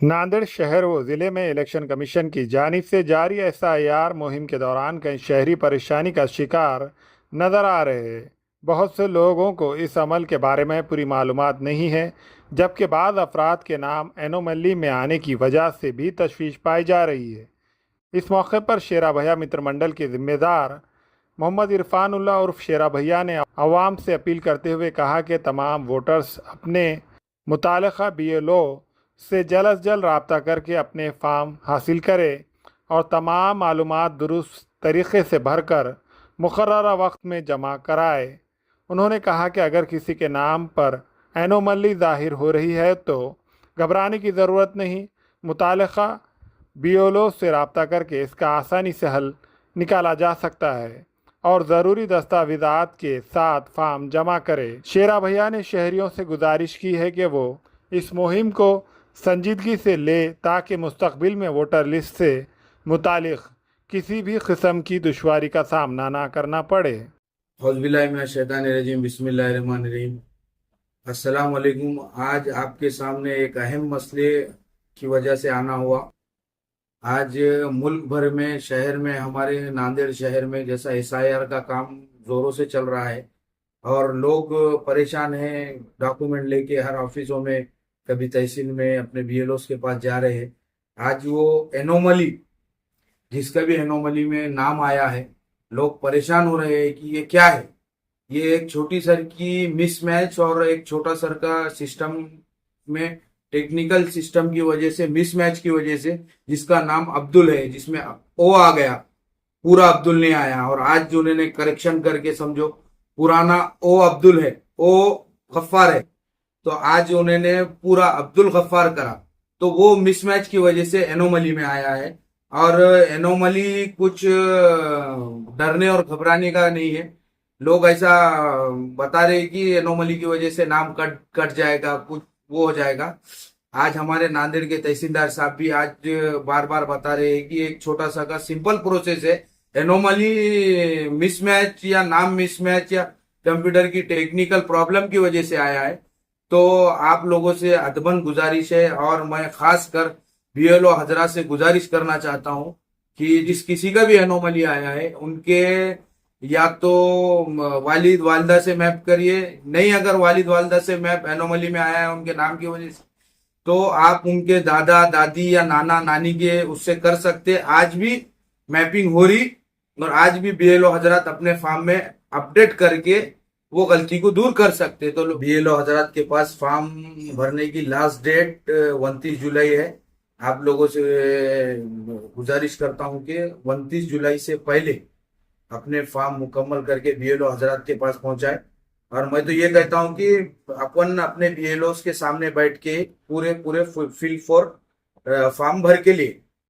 नांदेड़ शहर व जिले में इलेक्शन कमीशन की जानिब से जारी एसआईआर मुहिम के दौरान कई शहरी परेशानी का शिकार नजर आ रहे हैं। बहुत से लोगों को इस अमल के बारे में पूरी मालूमात नहीं है, जबकि बाद अफराद के नाम एनोमली में आने की वजह से भी तशवीश पाई जा रही है। इस मौके पर शेरा भैया मित्र मंडल के जिम्मेदार मोहम्मद इरफानुल्लाह उर्फ शेरा भैया ने अवाम से अपील करते हुए कहा कि तमाम वोटर्स अपने मुताल्लिक़ा बीएलओ से जल्द अज जल्द रब्ता करके अपने फार्म हासिल करें और तमाम मालूमात दुरुस्त तरीक़े से भरकर मुकर्ररा वक्त में जमा कराए। उन्होंने कहा कि अगर किसी के नाम पर एनोमली ज़ाहिर हो रही है तो घबराने की ज़रूरत नहीं। मुताल्लिक़ा बीएलओ से रब्ता करके इसका आसानी से हल निकाला जा सकता है और ज़रूरी दस्तावेज़ात के साथ फार्म जमा करें। शेरा भैया ने शहरियों से गुजारिश की है कि वो इस मुहिम को संजीदगी से ले ताकि मुस्तकबिल में वोटर लिस्ट से मुतालिक किसी भी किस्म की दुश्वारी का सामना ना करना पड़े। औज़ुबिल्लाहिमिनश्शैतानिर्रजीम बिस्मिल्लाहिर्रहमानिर्रहीम। अस्सलाम वालेकुम। आज आपके सामने एक अहम मसले की वजह से आना हुआ। आज मुल्क भर में, शहर में, हमारे नांदेड़ शहर में जैसा एसआईआर का काम जोरों से चल रहा है और लोग परेशान हैं। डॉक्यूमेंट लेके हर ऑफिसों में, कभी तहसील में, अपने बीएलओस के पास जा रहे हैं। आज वो एनोमली, जिसका भी एनोमली में नाम आया है, लोग परेशान हो रहे हैं कि ये क्या है। ये एक छोटी सर की मिसमैच और एक छोटा सर का सिस्टम में, टेक्निकल सिस्टम की वजह से, मिसमैच की वजह से, जिसका नाम अब्दुल है, जिसमें ओ आ गया, पूरा अब्दुल नहीं आया। और आज जो उन्होंने करेक्शन करके, समझो पुराना ओ अब्दुल है, ओ गफ्फार है, तो आज उन्होंने पूरा अब्दुल गफ्फार करा, तो वो मिसमैच की वजह से एनोमली में आया है। और एनोमली कुछ डरने और घबराने का नहीं है। लोग ऐसा बता रहे हैं कि एनोमली की वजह से नाम कट कट जाएगा, कुछ वो हो जाएगा। आज हमारे नांदेड़ के तहसीलदार साहब भी आज बार बार बता रहे हैं कि एक छोटा सा का सिंपल प्रोसेस है। एनोमली मिसमैच या नाम मिसमैच या कंप्यूटर की टेक्निकल प्रॉब्लम की वजह से आया है। तो आप लोगों से अदबन गुजारिश है, और मैं खास कर बीएलओ हजरा से गुजारिश करना चाहता हूं कि जिस किसी का भी एनोमली आया है, उनके या तो वालिद वालदा से मैप करिए। नहीं, अगर वालिद वालदा से मैप एनोमली में आया है उनके नाम की वजह से, तो आप उनके दादा दादी या नाना नानी के उससे कर सकते। आज भी मैपिंग हो रही और आज भी बीएलओ हजरात अपने फॉर्म में अपडेट करके वो गलती को दूर कर सकते। तो बीएलओ हजरात के पास फॉर्म भरने की लास्ट डेट 29 जुलाई है। आप लोगों से गुजारिश करता हूं कि 29 जुलाई से पहले अपने फॉर्म मुकम्मल करके बीएलओ हजरात के पास पहुंचाए। और मैं तो ये कहता हूं कि अपन अपने बीएलओ के सामने बैठ के पूरे पूरे फिल फॉर फॉर्म भर के लिए